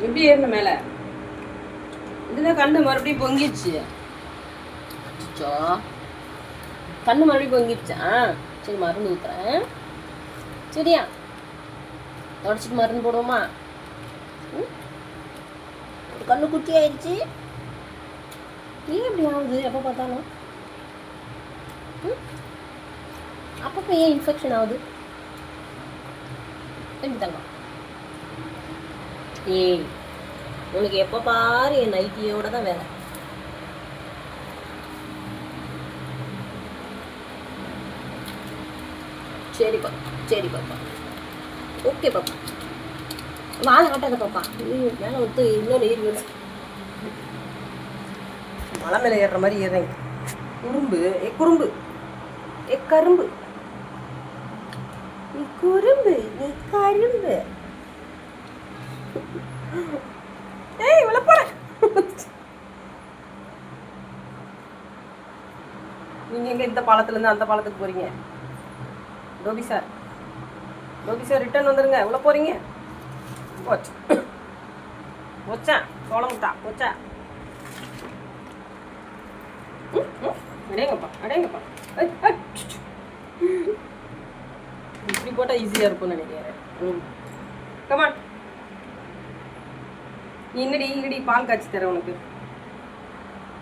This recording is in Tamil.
எப்படி ஏறணும் மேலே? இதுதான் கண்ணு மறுபடியும் பொங்கிடுச்சு. கண்ணு மறுபடியும் பொங்கிடுச்சா? சரி, மருந்து ஊற்றுறேன். சரியா? தொடச்சிட்டு மருந்து போடுவோமா? கண்ணு குட்டி ஆயிடுச்சு. ஏன் இப்படி ஆகுது எப்போ பார்த்தாலும்? அப்பப்போ ஏன் இன்ஃபெக்ஷன் ஆகுது? எப்படி தங்கம்? ஏய், உனக்கு எப்போ பாரு என் நைட்டியோட தான் வேலை. சரி பாப்பா. ஓகே பாப்பா. வாழை கட்டாத பாப்பா. மேலே ஒத்து இன்னொன்று ஏறி வருது. மலை மேலே ஏறுற மாதிரி ஏறுறேங்க. குறும்பு கரும்பு. நீ கரும்பு. ஏய், இவ்வளோ போற. நீங்க எங்க இந்த பாலத்துலேருந்து அந்த பாலத்துக்கு போறீங்க? டோபி சார் ரிட்டர்ன் வந்துருங்க. எவ்வளோ போறீங்க? போச்சா சோளமுட்டா போச்சா? அடேங்கப்பா. இப்படி போட்டால் ஈஸியாக இருக்கும்னு நினைக்கிறேன். கமான், நீ இன்னடி பால் காய்ச்சி தரேன் உனக்கு.